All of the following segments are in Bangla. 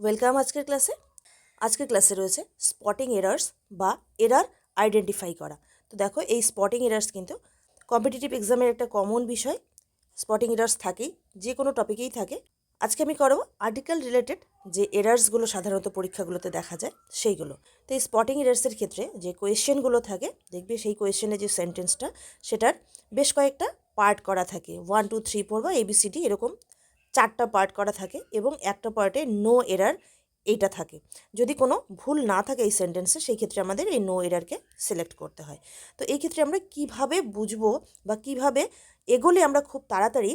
ওয়েলকাম আজকের ক্লাসে রয়েছে স্পটিং এরার্স বা এরার আইডেন্টিফাই করা। তো দেখো, এই স্পটিং এরার্স কিন্তু কম্পিটিটিভ এক্সামের একটা কমন বিষয়। স্পটিং এরার্স থাকেই, যে কোনো টপিকেই থাকে। আজকে আমি করবো আর্টিকেল রিলেটেড যে এরার্সগুলো সাধারণত পরীক্ষাগুলোতে দেখা যায় সেইগুলো। তো এই স্পটিং এরার্সের ক্ষেত্রে যে কোয়েশ্চেনগুলো থাকে, দেখবে সেই কোয়েশ্চেনের যে সেন্টেন্সটা সেটার বেশ কয়েকটা পার্ট করা থাকে। 1 2 3 4 বা ABCD এরকম 4টা পার্ট করা থাকে এবং একটা পার্টে নো এরার এইটা থাকে। যদি কোনো ভুল না থাকে এই সেন্টেন্সে, সেই ক্ষেত্রে আমাদের এই নো এরারকে সিলেক্ট করতে হয়। তো এই ক্ষেত্রে আমরা কিভাবে বুঝবো বা কিভাবে এগোলে আমরা খুব তাড়াতাড়ি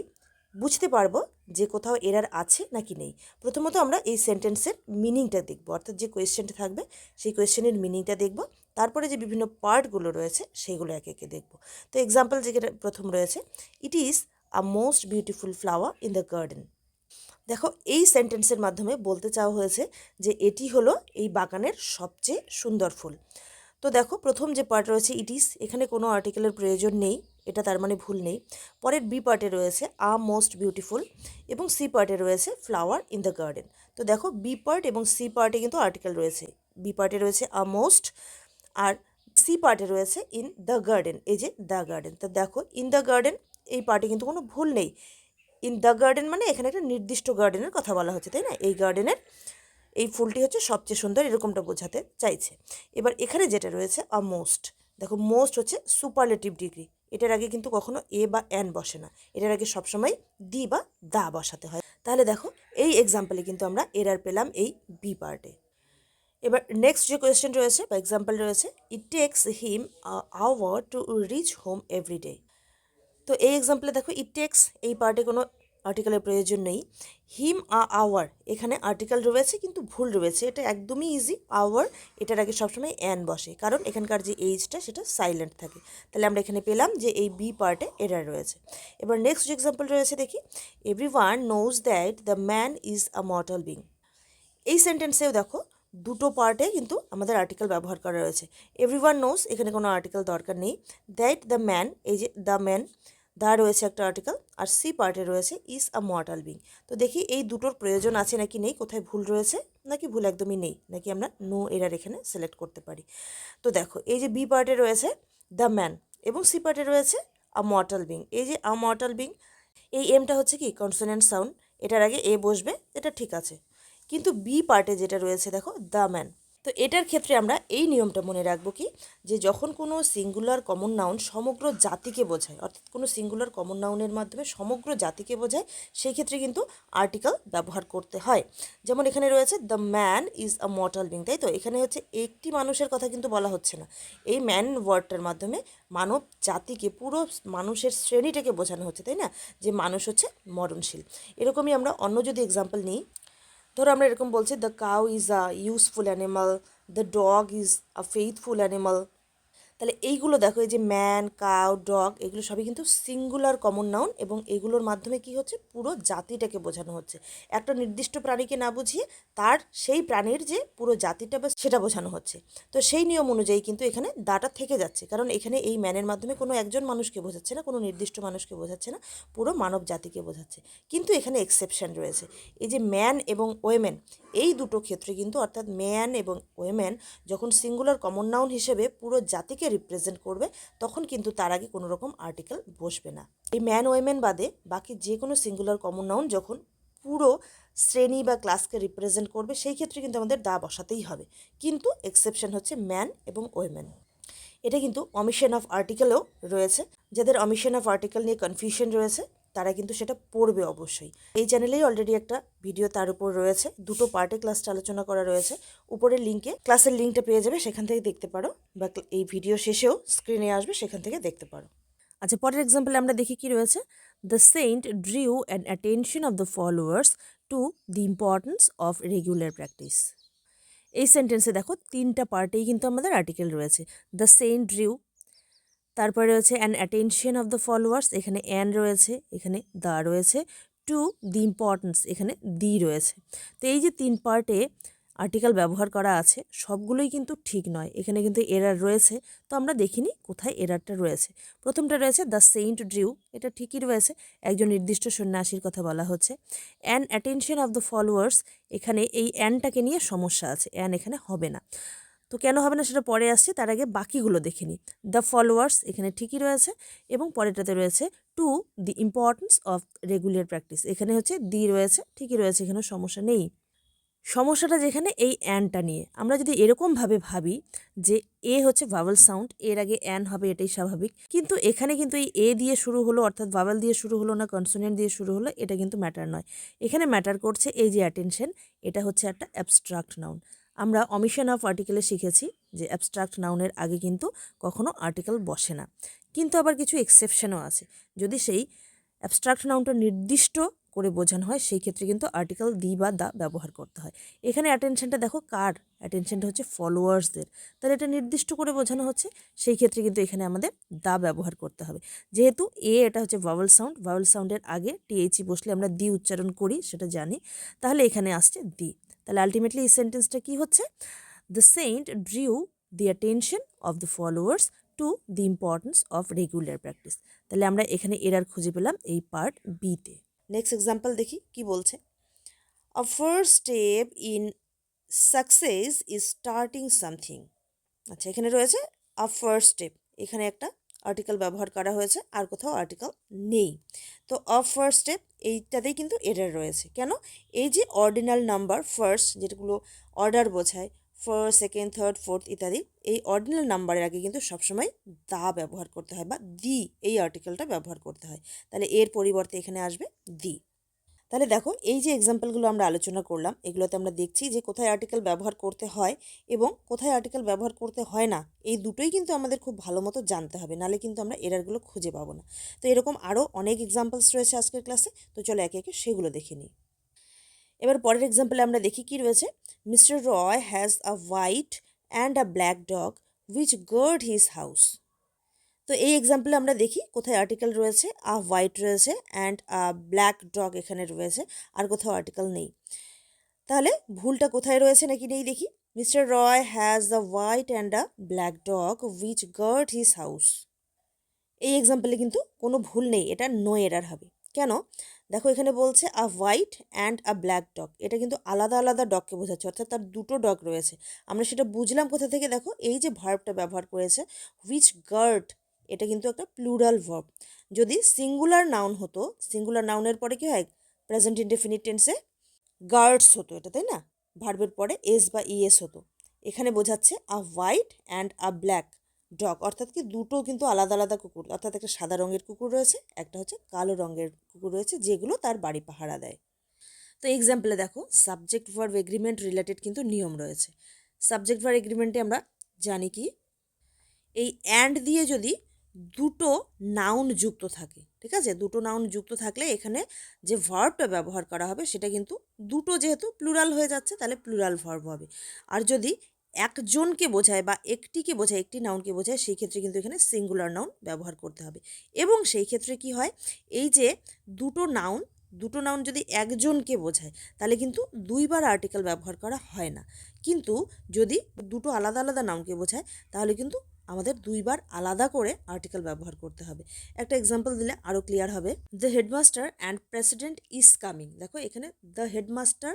বুঝতে পারবো যে কোথাও এরার আছে নাকি নেই। প্রথমত আমরা এই সেন্টেন্সের মিনিংটা দেখব, অর্থাৎ যে কোয়েশ্চেনটা থাকবে সেই কোয়েশ্চেনের মিনিংটা দেখব। তারপরে যে বিভিন্ন পার্টগুলো রয়েছে সেইগুলো একে একে দেখব। তো এক্সাম্পল যেটা প্রথম রয়েছে, it is a most beautiful flower in the garden. দেখো, এই সেন্টেন্সের মাধ্যমে বলতে চাওয়া হয়েছে যে এটি হলো এই বাগানের সবচেয়ে সুন্দর ফুল। তো দেখো, প্রথম যে পার্ট রয়েছে ইট ইজ, এখানে কোনো আর্টিকেলের প্রয়োজন নেই, এটা তার মানে ভুল নেই। পরের বি পার্টে রয়েছে আ মোস্ট বিউটিফুল এবং সি পার্টে রয়েছে ফ্লাওয়ার ইন দ্য গার্ডেন। তো দেখো, বি পার্ট এবং সি পার্টে কিন্তু আর্টিকেল রয়েছে। বি পার্টে রয়েছে আ মোস্ট, আর সি পার্টে রয়েছে ইন দ্য গার্ডেন, এই যে দ্য গার্ডেন। তো দেখো, ইন দ্য গার্ডেন এই পার্টে কিন্তু কোনো ভুল নেই। ইন দ্য গার্ডেন মানে এখানে একটা নির্দিষ্ট গার্ডেনের কথা বলা হচ্ছে, তাই না? এই গার্ডেনের এই ফুলটি হচ্ছে সবচেয়ে সুন্দর, এরকমটা বোঝাতে চাইছে। এবার এখানে যেটা রয়েছে আ মোস্ট, দেখো মোস্ট হচ্ছে সুপারলেটিভ ডিগ্রি। এটার আগে কিন্তু কখনো এ বা অ্যান বসে না, এটার আগে সবসময় দি বা দা বসাতে হয়। তাহলে দেখো, এই এক্সাম্পলে কিন্তু আমরা এরার পেলাম এই বি পার্টে। এবার নেক্সট যে কোয়েশ্চেন রয়েছে বা এক্সাম্পল রয়েছে, it takes him hour to reach home every day. তো এই এক্সাম্পলে দেখো, ইট টেক্স এই পার্টে কোনো আর্টিকেলের প্রয়োজন নেই। হিম আওয়ার, এখানে আর্টিকেল রয়েছে কিন্তু ভুল রয়েছে, এটা একদমই ইজি। আওয়ার, এটার আগে সবসময় অ্যান বসে, কারণ এখানকার যে এইজটা সেটা সাইলেন্ট থাকে। তাহলে আমরা এখানে পেলাম যে এই বি পার্টে এরার রয়েছে। এবার নেক্সট যে এক্সাম্পল রয়েছে দেখি, everyone knows that the man is a mortal being. এই সেন্টেন্সেও দেখো, দুটো পার্টে কিন্তু আমাদের আর্টিকেল ব্যবহার করা রয়েছে। এভরিওয়ান নোজ, এখানে কোনো আর্টিকেল দরকার নেই। দ্যাট দ্য ম্যান, এই যে দ্য ম্যান, দা রয়েছে একটা আর্টিকেল, আর সি পার্টে রয়েছে ইজ আ মর্টাল বিং। তো দেখি এই দুটোর প্রয়োজন আছে নাকি নেই, কোথায় ভুল রয়েছে, নাকি ভুল একদমই নেই, নাকি আমরা নো এরার এখানে সিলেক্ট করতে পারি। তো দেখো, এই যে বি পার্টে রয়েছে দ্য ম্যান এবং সি পার্টে রয়েছে আ মর্টাল বিং। এই যে আ মর্টাল বিং, এই এমটা হচ্ছে কি কনসোনেন্ট সাউন্ড, এটার আগে এ বসবে, এটা ঠিক আছে। কিন্তু বি পার্টে যেটা রয়েছে দেখো, দ্য ম্যান। তো এটার ক্ষেত্রে আমরা এই নিয়মটা মনে রাখবো কি, যে যখন কোনো সিঙ্গুলার কমন নাউন সমগ্র জাতিকে বোঝায়, অর্থাৎ কোনো সিঙ্গুলার কমন নাউনের মাধ্যমে সমগ্র জাতিকে বোঝায়, সেই ক্ষেত্রে কিন্তু আর্টিকেল ব্যবহার করতে হয়। যেমন এখানে রয়েছে the man is a mortal being, তাই তো? এখানে হচ্ছে একটি মানুষের কথা কিন্তু বলা হচ্ছে না, এই ম্যান ওয়ার্ডটার মাধ্যমে মানব জাতিকে, পুরো মানুষের শ্রেণীটাকে বোঝানো হচ্ছে, তাই না? যে মানুষ হচ্ছে মরণশীল। এরকমই আমরা অন্য যদি এক্সাম্পল নিই, ধরো আমরা এরকম বলছি, the cow is a useful animal, the dog is a faithful animal. তাহলে এইগুলো দেখো, এই যে ম্যান, কাউ, ডগ, এগুলো সবই কিন্তু সিঙ্গুলার কমন নাউন এবং এগুলোর মাধ্যমে কি হচ্ছে, পুরো জাতিটাকে বোঝানো হচ্ছে। একটা নির্দিষ্ট প্রাণীকে না বুঝিয়ে তার সেই প্রাণীর যে পুরো জাতিটা বা সেটা বোঝানো হচ্ছে। তো সেই নিয়ম অনুযায়ী কিন্তু এখানে দাটা থেকে যাচ্ছে, কারণ এখানে এই ম্যানের মাধ্যমে কোনো একজন মানুষকে বোঝাচ্ছে না, কোনো নির্দিষ্ট মানুষকে বোঝাচ্ছে না, পুরো মানব জাতিকে বোঝাচ্ছে। কিন্তু এখানে এক্সেপশন রয়েছে, এই যে ম্যান এবং ওয়েমেন, এই দুটো ক্ষেত্রে কিন্তু, অর্থাৎ ম্যান এবং ওয়েমেন যখন সিঙ্গুলার কমন নাউন হিসেবে পুরো জাতিকে রিপ্রেজেন্ট করবে, তখন কিন্তু তার আগে কোনো রকম আর্টিকেল বসবে না। এই ম্যান ওয়েমেন বাদে বাকি যে কোনো সিঙ্গুলার কমন নাউন যখন পুরো শ্রেণী বা ক্লাসকে রিপ্রেজেন্ট করবে, সেই ক্ষেত্রে কিন্তু আমাদের দা বসাতেই হবে। কিন্তু এক্সেপশন হচ্ছে ম্যান এবং ওয়েমেন। এটা কিন্তু অমিশন অফ আর্টিকেলেও রয়েছে। যাদের অমিশন অফ আর্টিকেল নিয়ে কনফিউশন রয়েছে তারা কিন্তু সেটা পড়বে অবশ্যই। এই চ্যানেলেই অলরেডি একটা ভিডিও তার উপর রয়েছে, দুটো পার্টে ক্লাসটা আলোচনা করা রয়েছে। উপরের লিঙ্কে ক্লাসের লিঙ্কটা পেয়ে যাবে, সেখান থেকে দেখতে পারো, বা এই ভিডিও শেষেও স্ক্রিনে আসবে, সেখান থেকে দেখতে পারো। আচ্ছা, পরের এক্সাম্পলে আমরা দেখি কি রয়েছে, the saint drew an attention of the followers to the importance of regular practice. এই সেন্টেন্সে দেখো, তিনটা পার্টেই কিন্তু আমাদের আর্টিকেল রয়েছে। দ্য সেন্ট ড্রিউ, তারপরে রয়েছে an attention of the followers, এখানে অ্যান রয়েছে, এখানে দা রয়েছে, টু দি ইম্পর্টেন্স, এখানে দি রয়েছে। তো এই যে তিন পার্টে আর্টিকেল ব্যবহার করা আছে সবগুলোই কিন্তু ঠিক নয়, এখানে কিন্তু এরার রয়েছে। তো আমরা দেখিনি কোথায় এরারটা রয়েছে। প্রথমটা রয়েছে দ্য সেন্ট ড্রিউ, এটা ঠিকই রয়েছে, একজন নির্দিষ্ট সন্ন্যাসীর কথা বলা হচ্ছে। An attention of the followers, এখানে এই অ্যানটাকে নিয়ে সমস্যা আছে, অ্যান এখানে হবে না। তো কেন হবে না সেটা পরে আসছে, তার আগে বাকিগুলো দেখে নিই। দ্য ফলোয়ার্স এখানে ঠিকই রয়েছে, এবং পরেরটাতে রয়েছে two the importance of regular practice, এখানে হচ্ছে দি রয়েছে, ঠিকই রয়েছে, এখানে সমস্যা নেই। সমস্যাটা যেখানে এই অ্যানটা নিয়ে, আমরা যদি এরকমভাবে ভাবি যে এ হচ্ছে ভাওয়েল সাউন্ড, এর আগে অ্যান হবে, এটাই স্বাভাবিক, কিন্তু এখানে কিন্তু এই এ দিয়ে শুরু হলো, অর্থাৎ ভাওয়েল দিয়ে শুরু হলো না কনসোনেন্ট দিয়ে শুরু হলো, এটা কিন্তু ম্যাটার নয়। এখানে ম্যাটার করছে এই যে অ্যাটেনশন, এটা হচ্ছে একটা অ্যাবস্ট্রাক্ট নাউন। আমরা অমিশন অফ আর্টিকেলে শিখেছি যে অ্যাবস্ট্রাক্ট নাউনের আগে কিন্তু কখনো আর্টিকেল বসে না, কিন্তু আবার কিছু এক্সেপশনও আছে। যদি সেই অ্যাবস্ট্রাক্ট নাউনটা নির্দিষ্ট করে বোঝানো হয়, সেই ক্ষেত্রে কিন্তু আর্টিকেল দি বা দা ব্যবহার করতে হয়। এখানে অ্যাটেনশনটা দেখো কার, অ্যাটেনশনটা হচ্ছে ফলোয়ার্সদের, তাহলে এটা নির্দিষ্ট করে বোঝানো হচ্ছে, সেই ক্ষেত্রে কিন্তু এখানে আমাদের দা ব্যবহার করতে হবে। যেহেতু এটা হচ্ছে ভাওয়েল সাউন্ড, ভাওয়েল সাউন্ডের আগে টিএইচই বসলে আমরা দি উচ্চারণ করি, সেটা জানি, তাহলে এখানে আসছে দি। তাহলে আলটিমেটলি এই সেন্টেন্সটা কি হচ্ছে, the saint drew the attention of the followers to the importance of regular practice. তাহলে আমরা এখানে এরার খুঁজে পেলাম এই পার্ট বিতে। নেক্সট এক্সাম্পল দেখি কি বলছে। A first step in success is starting something. আচ্ছা, এখানে রয়েছে আ ফার্স্ট স্টেপ, এখানে একটা আর্টিকেল ব্যবহার করা হয়েছে, আর কোথাও আর্টিকেল নেই। তো আ ফার্স্ট স্টেপ এইটাতেই কিন্তু এরার রয়েছে। কেন? এই যে অর্ডিনাল নাম্বার ফার্স্ট, যেগুলো অর্ডার বোঝায়, ফার্স্ট, সেকেন্ড, থার্ড, ফোর্থ ইত্যাদি, এই অর্ডিনাল নাম্বারের আগে কিন্তু সবসময় দা ব্যবহার করতে হয়, বা দি এই আর্টিকেলটা ব্যবহার করতে হয়। তাহলে এর পরিবর্তে এখানে আসবে দি। তাহলে দেখো, এই যে এক্সাম্পলগুলো আমরা আলোচনা করলাম, এগুলোতে আমরা দেখছি যে কোথায় আর্টিকেল ব্যবহার করতে হয় এবং কোথায় আর্টিকেল ব্যবহার করতে হয় না, এই দুটোই কিন্তু আমাদের খুব ভালো মতো জানতে হবে, নাহলে কিন্তু আমরা এরারগুলো খুঁজে পাবো না। তো এরকম আরও অনেক এক্সাম্পলস রয়েছে আজকের ক্লাসে, তো চলো একে একে সেগুলো দেখে নিই। এবার পরের এক্সাম্পলে আমরা দেখি কি রয়েছে। Mister Roy has a white and a black dog which guard his house. তো এই এক্সাম্পলে আমরা দেখি কোথায় আর্টিকেল রয়েছে, আ হোয়াইট রয়েছে অ্যান্ড আ ব্ল্যাক ডগ এখানে রয়েছে, আর কোথাও আর্টিকেল নেই। তাহলে ভুলটা কোথায় রয়েছে নাকি নেই দেখি। Mister Roy has a white and a black dog which guard his house. এই এক্সাম্পলে কিন্তু কোনো ভুল নেই, এটা নো এরার হবে। কেন? দেখো, এখানে বলছে a white and a black dog, এটা কিন্তু আলাদা আলাদা ডগকে বোঝাচ্ছে, অর্থাৎ তার দুটো ডগ রয়েছে। আমরা সেটা বুঝলাম কোথা থেকে, দেখো এই যে ভার্বটা ব্যবহার করেছে হুইচ গার্ড, এটা কিন্তু একটা প্লুরাল ভার্ব। যদি সিঙ্গুলার নাউন হতো, সিঙ্গুলার নাউনের পরে কি হয়, প্রেজেন্ট ইনডেফিনিট টেন্সে গার্ডস হতো, এটা তাই না, ভার্বের পরে এস বা ইএস হতো। এখানে বোঝাচ্ছে a white and a black dog, অর্থাৎ কি দুটো কিন্তু আলাদা আলাদা কুকুর, অর্থাৎ একটা সাদা রঙের কুকুর রয়েছে, একটা হচ্ছে কালো রঙের কুকুর রয়েছে, যেগুলো তার বাড়ি পাহারা দেয়। তো এক্সাম্পলে দেখো, সাবজেক্ট ভার্ব এগ্রিমেন্ট রিলেটেড কিন্তু নিয়ম রয়েছে। সাবজেক্ট ভার্ব এগ্রিমেন্টে আমরা জানি কি, এই অ্যান্ড দিয়ে যদি দুটো নাউন যুক্ত থাকে, ঠিক আছে, দুটো নাউন যুক্ত থাকলে এখানে যে ভার্বটা ব্যবহার করা হবে সেটা কিন্তু দুটো, যেহেতু প্লুরাল হয়ে যাচ্ছে তাহলে প্লুরাল ভার্ব হবে। আর যদি একজনকে বোঝায় বা একটিকে বোঝায়, একটি নাউনকে বোঝায়, সেই ক্ষেত্রে কিন্তু এখানে সিঙ্গুলার নাউন ব্যবহার করতে হবে। এবং সেই ক্ষেত্রে কি হয়, এই যে দুটো নাউন, দুটো নাউন যদি একজনকে বোঝায় তাহলে কিন্তু দুইবার আর্টিকেল ব্যবহার করা হয় না। কিন্তু যদি দুটো আলাদা আলাদা নাউনকে বোঝায় তাহলে কিন্তু আমাদের দুইবার আলাদা করে আর্টিকেল ব্যবহার করতে হবে। একটা এক্সাম্পল দিলে আরও ক্লিয়ার হবে। The headmaster and president is coming. দেখো, এখানে দ্য হেডমাস্টার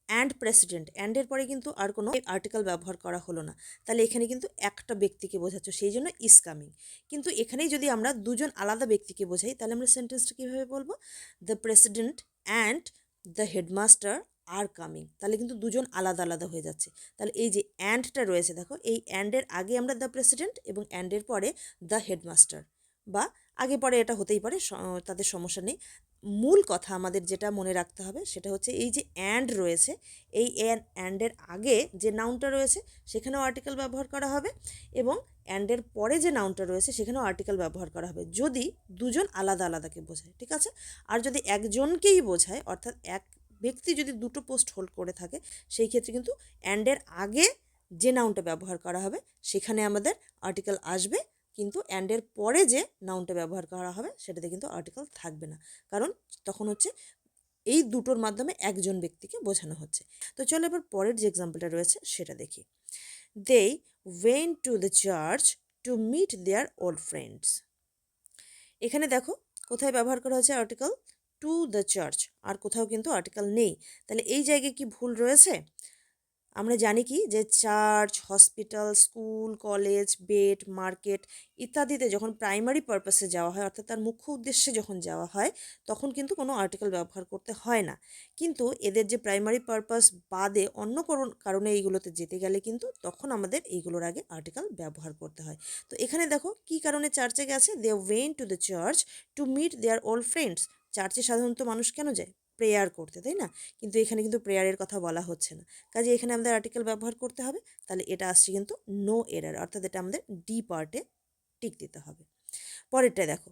অ্যান্ড প্রেসিডেন্ট, অ্যান্ডের পরে কিন্তু আর কোনো আর্টিকেল ব্যবহার করা হলো না, তাহলে এখানে কিন্তু একটা ব্যক্তিকে বোঝাচ্ছ, সেই জন্য ইজ কামিং। কিন্তু এখানেই যদি আমরা দুজন আলাদা ব্যক্তিকে বোঝাই তাহলে আমরা সেন্টেন্সটা কীভাবে বলবো, the president and the headmaster are coming, তাহলে কিন্তু দুজন আলাদা আলাদা হয়ে যাচ্ছে। তাহলে এই যে অ্যান্ডটা রয়েছে, দেখো এই অ্যান্ডের আগে আমরা দ্য প্রেসিডেন্ট এবং অ্যান্ডের পরে দ্য হেডমাস্টার, বা আগে পরে এটা হতেই পারে, তাদের সমস্যা নেই। মূল কথা আমাদের যেটা মনে রাখতে হবে সেটা হচ্ছে এই যে অ্যান্ড রয়েছে, এই অ্যান্ডের আগে যে নাউনটা রয়েছে সেখানেও আর্টিকেল ব্যবহার করা হবে, এবং অ্যান্ডের পরে যে নাউনটা রয়েছে সেখানেও আর্টিকেল ব্যবহার করা হবে যদি দুজন আলাদা আলাদাকে বোঝায়, ঠিক আছে। আর যদি একজনকেই বোঝায়, অর্থাৎ এক ব্যক্তি যদি দুটো পোস্ট হোল্ড করে থাকে, সেই ক্ষেত্রে কিন্তু অ্যান্ডের আগে যে নাউনটা ব্যবহার করা হবে সেখানে আমাদের আর্টিকেল আসবে, কিন্তু অ্যান্ডের পরে যে নাউনটা ব্যবহার করা হবে সেটাতে কিন্তু আর্টিকেল থাকবে না, কারণ তখন হচ্ছে এই দুটোর মাধ্যমে একজন ব্যক্তিকে বোঝানো হচ্ছে। তো চলো এবার পরের যে এক্সাম্পলটা রয়েছে সেটা দেখি। They went to the church to meet their old friends. এখানে দেখো কোথায় ব্যবহার করা হয়েছে আর্টিকেল টু দ্য চার্চ, আর কোথাও কিন্তু আর্টিকেল নেই। তাহলে এই জায়গায় কি ভুল রয়েছে? আমরা জানি কি যে church, hospital, school, college, bed, market ইত্যাদিতে যখন প্রাইমারি পারপাসে যাওয়া হয়, অর্থাৎ তার মুখ্য উদ্দেশ্যে যখন যাওয়া হয়, তখন কিন্তু কোনো আর্টিকেল ব্যবহার করতে হয় না। কিন্তু এদের যে প্রাইমারি পারপাস বাদে অন্য কোনো কারণে এইগুলোতে যেতে গেলে কিন্তু তখন আমাদের এইগুলোর আগে আর্টিকেল ব্যবহার করতে হয়। তো এখানে দেখো কি কারণে চার্চে গেছে, they went to the church to meet their old friends. চার্চে সাধারণত মানুষ কেন যায়? প্রেয়ার করতে, তাই না? কিন্তু এখানে কিন্তু প্রেয়ারের কথা বলা হচ্ছে না, কাজে এখানে আমাদের আর্টিকেল ব্যবহার করতে হবে। তাহলে এটা আসছে কিন্তু নো এরার, অর্থাৎ এটা আমাদের ডি পার্টে টিক দিতে হবে। পরেরটা দেখো,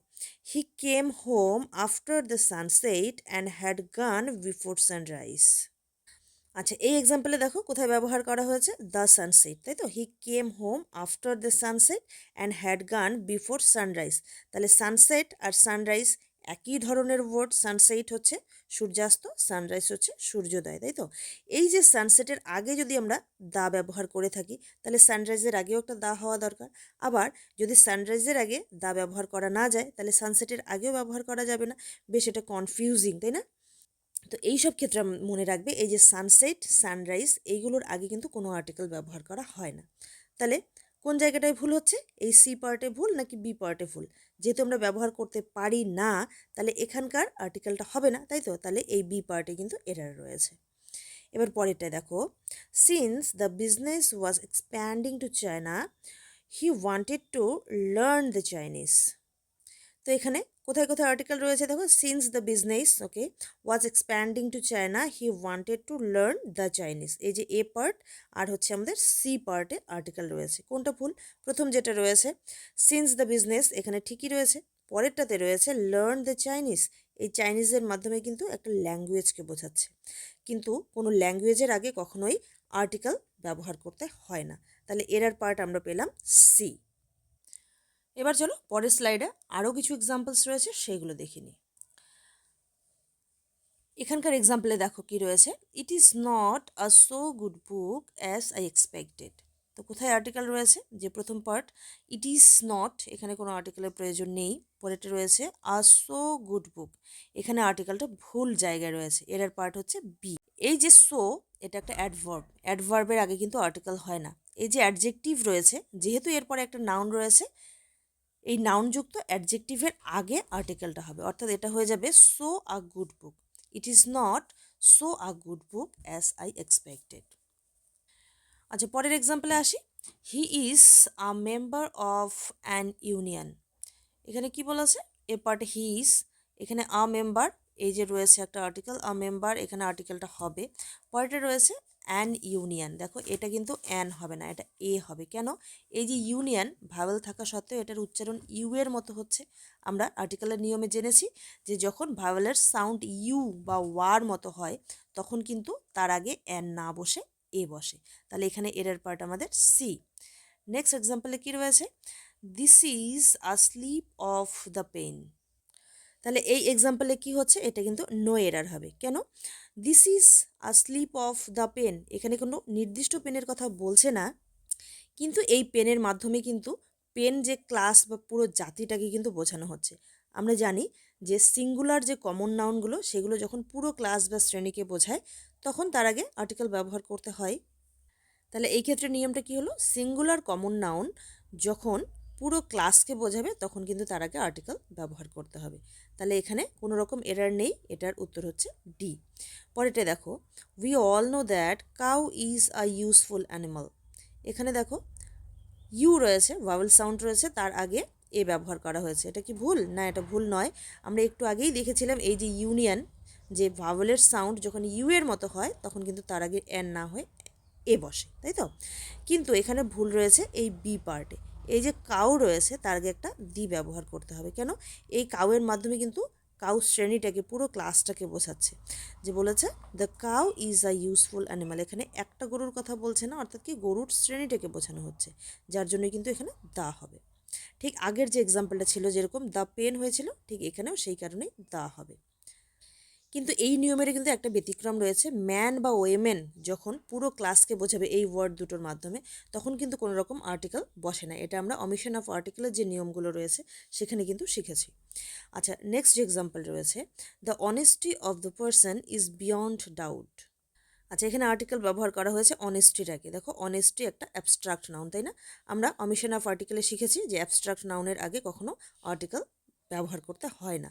he came home after the sunset and had gone before sunrise. আচ্ছা, এই এক্সাম্পলে দেখো কোথায় ব্যবহার করা হয়েছে, দ্য সানসেট, তাই তো? He came home after the sunset and had gone before sunrise. তাহলে সানসেট আর সানরাইজ একই ধরনের ওয়ার্ড। সানসেট হচ্ছে সূর্যাস্ত, সানরাইজ হচ্ছে সূর্যোদয়, তাই তো? এই যে সানসেটের আগে যদি আমরা দা ব্যবহার করে থাকি, তাহলে সানরাইজের আগেও একটা দা হওয়া দরকার। আবার যদি সানরাইজের আগে দা ব্যবহার করা না যায়, তাহলে সানসেটের আগেও ব্যবহার করা যাবে না। বেশ এটা কনফিউজিং, তাই না? তো এই সব ক্ষেত্রে মনে রাখবে, এই যে সানসেট, সানরাইজ এইগুলোর আগে কিন্তু কোনো আর্টিকেল ব্যবহার করা হয় না। তাহলে কোন জায়গাটায় ভুল হচ্ছে? এই সি পার্টে ভুল নাকি বি পার্টে ভুল? যেহেতু আমরা ব্যবহার করতে পারি না, তাহলে এখানকার আর্টিকেলটা হবে না, তাই তো? তাহলে এই বি পার্টে কিন্তু এরার রয়েছে। এবার পরেরটা দেখো, since the business was expanding to China he wanted to learn the Chinese. তো এখানে কোথায় কোথায় আর্টিকেল রয়েছে দেখো, since the business okay was expanding to China he wanted to learn the Chinese. এই যে এ পার্ট আর হচ্ছে আমাদের সি পার্টে আর্টিকেল রয়েছে। কোনটা ভুল? প্রথম যেটা রয়েছে সিন্স দ্য বিজনেস, এখানে ঠিকই রয়েছে। পরেরটাতে রয়েছে লার্ন দ্য চাইনিজ। এই চাইনিজের মাধ্যমে কিন্তু একটা ল্যাঙ্গুয়েজকে বোঝাচ্ছে, কিন্তু কোনো ল্যাঙ্গুয়েজের আগে কখনোই আর্টিকেল ব্যবহার করতে হয় না। তাহলে এরার পার্ট আমরা পেলাম সি। এবার চলো পরের স্লাইডে আরও কিছু এক্সাম্পলস রয়েছে সেইগুলো দেখে নিই। এখানকার এক্সাম্পলে দেখো কি রয়েছে, it is not a so good book as I expected. তো কোথায় আর্টিকেল রয়েছে? যে প্রথম পার্ট ইট ইজ নট, এখানে কোনো আর্টিকেলের প্রয়োজন নেই। পরেরটা রয়েছে আ সো গুড বুক, এখানে আর্টিকেলটা ভুল জায়গায় রয়েছে, এর পার্ট হচ্ছে বি। এই যে সো, এটা একটা অ্যাডভার্ব, অ্যাডভার্বের আগে কিন্তু আর্টিকেল হয় না। এই যে অ্যাডজেক্টিভ রয়েছে, যেহেতু এরপরে একটা নাউন রয়েছে, এই নাউনযুক্ত অ্যাডজেক্টিভের আগে আর্টিকেলটা হবে, অর্থাৎ এটা হয়ে যাবে so a good book. It is not so a good book as I expected. আচ্ছা, পরের এক্সাম্পলে আসি, he is a member of an union. এখানে কি বলেছে? এ পার্টে হি ইজ, এখানে আ মেম্বার, এই যে রয়েছে একটা আর্টিকেল আ মেম্বার, এখানে আর্টিকেলটা হবে। পরেরটা রয়েছে অ্যান ইউনিয়ন। দেখো এটা কিন্তু অ্যান হবে না, এটা এ হবে। কেন? এই যে ইউনিয়ন ভাওয়েল থাকা সত্ত্বেও এটার উচ্চারণ ইউ এর মতো হচ্ছে। আমরা আর্টিকেলের নিয়মে জেনেছি যে যখন ভাওয়েলের সাউন্ড ইউ বা ওয়ার মতো হয়, তখন কিন্তু তার আগে অ্যান না বসে এ বসে। তাহলে এখানে এর পার্ট আমাদের সি। নেক্সট এক্সাম্পলে কি রয়েছে, this is a slip of the pen. তাহলে এই এক্সাম্পলে কি হচ্ছে? এটা কিন্তু নো এরার হবে। কেন? This is a slip of the pen, এখানে কোনো নির্দিষ্ট পেনের কথা বলছে না, কিন্তু এই পেনের মাধ্যমে কিন্তু পেন যে ক্লাস বা পুরো জাতিটাকে কিন্তু বোঝানো হচ্ছে। আমরা জানি যে সিঙ্গুলার যে কমন নাউনগুলো, সেগুলো যখন পুরো ক্লাস বা শ্রেণীকে বোঝায়, তখন তার আগে আর্টিকেল ব্যবহার করতে হয়। তাহলে এই ক্ষেত্রে নিয়মটা কি হলো, সিঙ্গুলার কমন নাউন যখন পুরো ক্লাসকে বোঝাবে তখন কিন্তু তার আগে আর্টিকেল ব্যবহার করতে হবে। তাহলে এখানে কোনো রকম এরার নেই, এটার উত্তর হচ্ছে ডি। পরেরটা দেখো, we all know that cow is a useful animal. এখানে দেখো ইউ রয়েছে, ভাওয়েল সাউন্ড রয়েছে, তার আগে এ ব্যবহার করা হয়েছে। এটা কি ভুল? না, এটা ভুল নয়। আমরা একটু আগেই দেখেছিলাম এই যে ইউনিয়ন, যে ভাওয়েলের সাউন্ড যখন ইউ এর মতো হয় তখন কিন্তু তার আগে এন না হয়ে এ বসে, তাই তো? কিন্তু এখানে ভুল রয়েছে এই বি পার্টে। এই যে কাউ রয়েছে তার আগে একটা দি ব্যবহার করতে হবে। কেন? এই কাউয়ের মাধ্যমে কিন্তু কাউ শ্রেণীটাকে, পুরো ক্লাসটাকে বোঝাচ্ছে। যে বলেছে the cow is a useful animal, এখানে একটা গরুর কথা বলছে না, অর্থাৎ কি গরুর শ্রেণীটাকে বোঝানো হচ্ছে, যার জন্যই কিন্তু এখানে দা হবে। ঠিক আগের যে এক্সাম্পলটা ছিল যেরকম দ্য পেন হয়েছিল, ঠিক এখানেও সেই কারণেই দা হবে। কিন্তু এই নিয়মের কিন্তু একটা ব্যতিক্রম রয়েছে, ম্যান বা ওয়েমেন যখন পুরো ক্লাসকে বোঝাবে এই ওয়ার্ড দুটোর মাধ্যমে, তখন কিন্তু কোনো রকম আর্টিকেল বসে না। এটা আমরা অমিশন অফ আর্টিকেলের যে নিয়মগুলো রয়েছে সেখানে কিন্তু শিখেছি। আচ্ছা, নেক্সট যে এক্সাম্পল রয়েছে, the honesty of the person is beyond doubt. আচ্ছা, এখানে আর্টিকেল ব্যবহার করা হয়েছে অনেস্টির আগে। দেখো, অনেস্টি একটা অ্যাবস্ট্রাক্ট নাউন, তাই না? আমরা অমিশন অফ আর্টিকেলে শিখেছি যে অ্যাবস্ট্রাক্ট নাউনের আগে কখনো আর্টিকেল ব্যবহার করতে হয় না।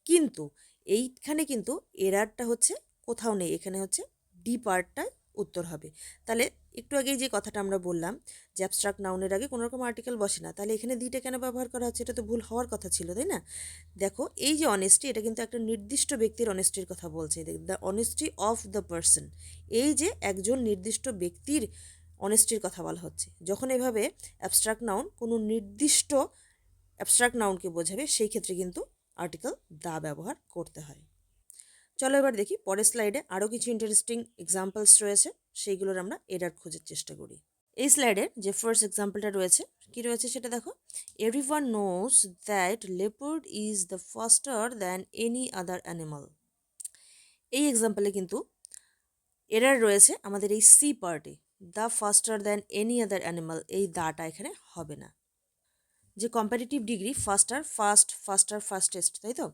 কিন্তু এইখানে কিন্তু এরারটা হচ্ছে কোথাও নেই, এখানে হচ্ছে ডি পার্টটায় উত্তর হবে। তাহলে একটু আগেই যে কথাটা আমরা বললাম যে অ্যাবস্ট্রাক্ট নাউনের আগে কোনো রকম আর্টিকেল বসে না, তাহলে এখানে দিটা কেন ব্যবহার করা হচ্ছে? এটা তো ভুল হওয়ার কথা ছিল, তাই না? দেখো, এই যে অনেস্টি, এটা কিন্তু একটা নির্দিষ্ট ব্যক্তির অনেস্টির কথা বলছে, the honesty of the person. এই যে একজন নির্দিষ্ট ব্যক্তির অনেস্টির কথা বলা হচ্ছে। যখন এভাবে অ্যাবস্ট্রাক্ট নাউন কোনো নির্দিষ্ট অ্যাবস্ট্রাক্ট নাউনকে বোঝাবে, সেই ক্ষেত্রে কিন্তু আর্টিকেল দা ব্যবহার করতে হয়। চলো এবার দেখি পরের স্লাইডে আরও কিছু ইন্টারেস্টিং এক্সাম্পলস রয়েছে, সেইগুলোর আমরা এরার খোঁজার চেষ্টা করি। এই স্লাইডের যে ফার্স্ট এক্সাম্পলটা রয়েছে, কি রয়েছে সেটা দেখো। Everyone knows that leopard is the ফাস্টার than any other animal. এই এক্সাম্পলে কিন্তু এরার রয়েছে আমাদের এই সি পার্টে, the ফাস্টার than any other animal, এই দাটা এখানে হবে না। যে কম্পারেটিভ ডিগ্রি ফাস্টার, ফাস্টার, ফাস্টেস্ট, তাই তো?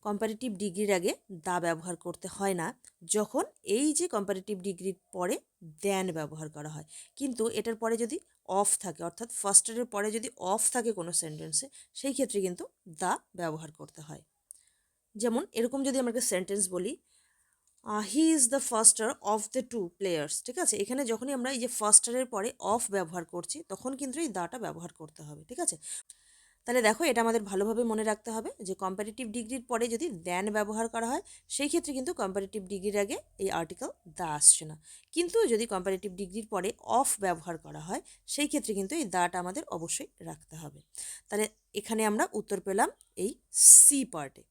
কম্পারেটিভ ডিগ্রির আগে দা ব্যবহার করতে হয় না যখন এই যে কম্পারেটিভ ডিগ্রির পরে দ্যান ব্যবহার করা হয়। কিন্তু এটার পরে যদি অফ থাকে, অর্থাৎ ফাস্টারের পরে যদি অফ থাকে কোনো সেন্টেন্সে, সেই ক্ষেত্রে কিন্তু দা ব্যবহার করতে হয়। যেমন এরকম যদি আমরা একটা সেন্টেন্স বলি, he is the faster of the two players, ঠিক আছে? এখানে যখনই আমরা এই যে ফাস্টারের পরে অফ ব্যবহার করছি, তখন কিন্তু এই দাটা ব্যবহার করতে হবে, ঠিক আছে? তাহলে দেখো, এটা আমাদের ভালোভাবে মনে রাখতে হবে যে কম্পারেটিভ ডিগ্রির পরে যদি দ্যান ব্যবহার করা হয়, সেই ক্ষেত্রে কিন্তু কম্পারেটিভ ডিগ্রির আগে এই আর্টিকেল দা আসছে না। কিন্তু যদি কম্পারেটিভ ডিগ্রির পরে অফ ব্যবহার করা হয়, সেই ক্ষেত্রে কিন্তু এই দাটা আমাদের অবশ্যই রাখতে হবে। তাহলে এখানে আমরা উত্তর পেলাম এই সি পার্টে।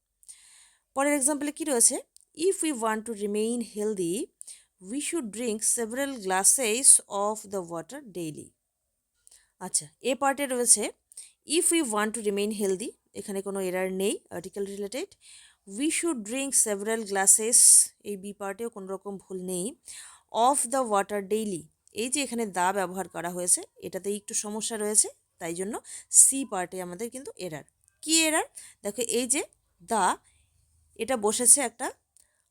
পরের এক্সাম্পলে কি রয়েছে? If we want to remain healthy we should drink several glasses of the water daily. আচ্ছা, এ পার্টে রয়েছে if we want to remain healthy, এখানে কোনো এরার নেই article related. We should drink several glasses, এই বি পার্টেও কোনো রকম ভুল নেই। অফ দ্য ওয়াটার ডেইলি, এই যে এখানে দা ব্যবহার করা হয়েছে, এটাতে একটু সমস্যা রয়েছে, তাই জন্য সি পার্টে আমাদের কিন্তু এরার। কি এরার? দেখো, এই যে দা, এটা বসেছে একটা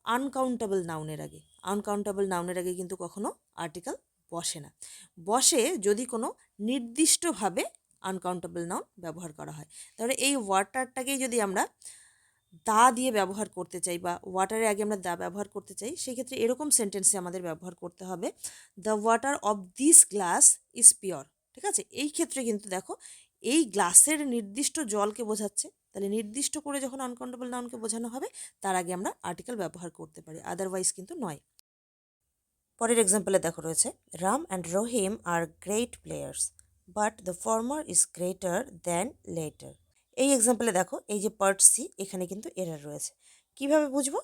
আনকাউন্টেবল নাউনের আগে। আনকাউন্টেবল নাউনের আগে কিন্তু কখনো আর্টিকেল বসে না। বসে যদি কোনো নির্দিষ্টভাবে আনকাউন্টেবল নাউন ব্যবহার করা হয়। তাহলে এই ওয়াটারটাকেই যদি আমরা দা দিয়ে ব্যবহার করতে চাই, বা ওয়াটারের আগে আমরা দা ব্যবহার করতে চাই, সেক্ষেত্রে এরকম সেন্টেন্সে আমাদের ব্যবহার করতে হবে, the water of this glass is pure, ঠিক আছে? এই ক্ষেত্রে কিন্তু দেখো, এই গ্লাসের নির্দিষ্ট জলকে বোঝাচ্ছে, তাহলে নির্দিষ্ট করে যখন আনকাউন্টেবল নাউনকে বোঝানো হবে, তার আগে আমরা আর্টিকেল ব্যবহার করতে পারি, আদারওয়াইজ কিন্তু নয়। পরের এক্সাম্পলে দেখো রয়েছে, Ram and Rahim are great players but the former is greater than latter. এই এক্সাম্পলে দেখো, এই যে পার্ট সি, এখানে কিন্তু এরার রয়েছে। কিভাবে বুঝবো?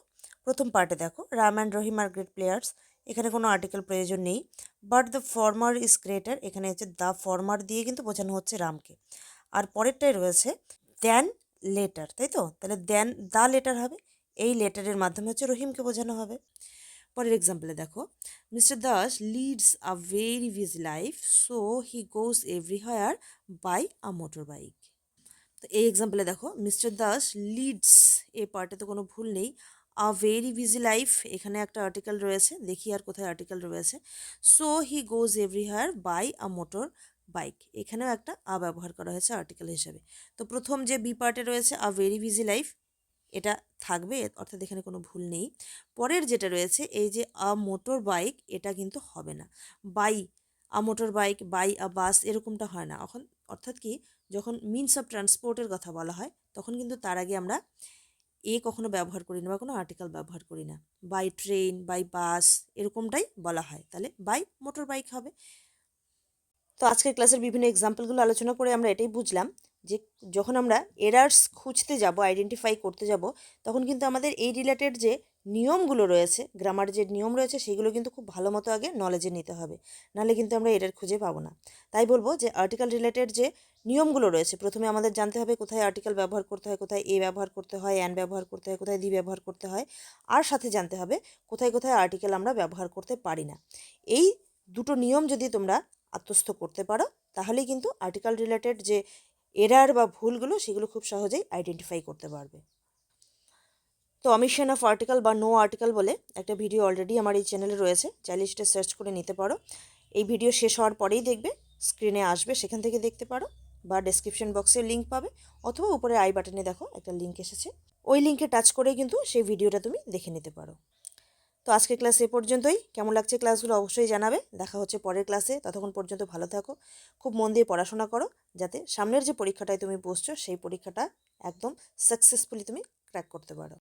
প্রথম পার্টে দেখো, Ram and Rahim are great players, এখানে কোনো আর্টিকেল প্রয়োজন নেই। But the former is greater, এখানে হচ্ছে দ্য ফর্মার দিয়ে কিন্তু বোঝানো হচ্ছে রামকে। আর পরেরটাই রয়েছে দ্যান লেটার, তাই তো? তাহলে দ্যান দ্য লেটার হবে, এই লেটারের মাধ্যমে হচ্ছে রহিমকে বোঝানো হবে। পরের এক্সাম্পলে দেখো, mister Das leads a very busy life so he goes everywhere by a motor bike. তো এই এক্সাম্পলে দেখো, মিস্টার দাস লিডস, এই পার্টে তো কোনো ভুল নেই। আ ভেরি বিজি লাইফ, এখানে একটা আর্টিকেল রয়েছে, দেখি আর কোথায় আর্টিকেল রয়েছে। So he goes everywhere by a motor bike, এখানেও একটা আ ব্যবহার করা হয়েছে আর্টিকেল হিসেবে। তো প্রথম যে বি পার্টে রয়েছে আ ভেরি বিজি লাইফ, এটা থাকবে, অর্থাৎ এখানে কোনো ভুল নেই। পরের যেটা রয়েছে এই যে আ মোটর বাইক, এটা কিন্তু হবে না। By a motor bike, by a bus, এরকমটা হয় না। এখন অর্থাৎ কি, যখন মিনস অফ ট্রান্সপোর্টের কথা বলা হয়, তখন কিন্তু তার আগে আমরা এ কখনো ব্যবহার করি না, বা কোনো আর্টিকেল ব্যবহার করি না। বাই ট্রেন, বাই বাস, এরকমটাই বলা হয়, তাহলে বাই মোটর বাইক হবে। তো আজকের ক্লাসের বিভিন্ন এক্সাম্পলগুলো আলোচনা করে আমরা এটাই বুঝলাম যে যখন আমরা এরার্স খুঁজতে যাব, আইডেন্টিফাই করতে যাব, তখন কিন্তু আমাদের এই রিলেটেড যে নিয়মগুলো রয়েছে, গ্রামার যে নিয়ম রয়েছে সেগুলো কিন্তু খুব ভালো মতো আগে নলেজে নিতে হবে, নাহলে কিন্তু আমরা এরর খুঁজে পাবো না। তাই বলবো যে আর্টিকেল রিলেটেড যে নিয়মগুলো রয়েছে, প্রথমে আমাদের জানতে হবে কোথায় আর্টিকেল ব্যবহার করতে হয়, কোথায় এ ব্যবহার করতে হয়, অ্যান ব্যবহার করতে হয়, কোথায় দি ব্যবহার করতে হয়, আর সাথে জানতে হবে কোথায় কোথায় আর্টিকেল আমরা ব্যবহার করতে পারি না। এই দুটো নিয়ম যদি তোমরা আত্মস্থ করতে পারো, তাহলেই কিন্তু আর্টিকেল রিলেটেড যে এরার বা ভুলগুলো সেগুলো খুব সহজেই আইডেন্টিফাই করতে পারবে। তো অমিশন অফ আর্টিকেল বা নো আর্টিকেল বলে একটা ভিডিও অলরেডি আমার এই চ্যানেলে রয়েছে, চাইলে সেটা সার্চ করে নিতে পারো। এই ভিডিও শেষ হওয়ার পরেই দেখবে স্ক্রিনে আসবে, সেখান থেকে দেখতে পারো, বা ডেসক্রিপশন বক্সে লিঙ্ক পাবে, অথবা উপরে আই বাটনে দেখো একটা লিঙ্ক এসেছে, ওই লিঙ্কে টাচ করে কিন্তু সেই ভিডিওটা তুমি দেখে নিতে পারো। তো আজকের ক্লাস এ পর্যন্তই। কেমন লাগছে ক্লাসগুলো অবশ্যই জানাবে। দেখা হচ্ছে পরের ক্লাসে, ততক্ষণ পর্যন্ত ভালো থাকো, খুব মন দিয়ে পড়াশোনা করো, যাতে সামনের যে পরীক্ষাটায় তুমি বসছো সেই পরীক্ষাটা একদম সাকসেসফুলি তুমি ক্র্যাক করতে পারো।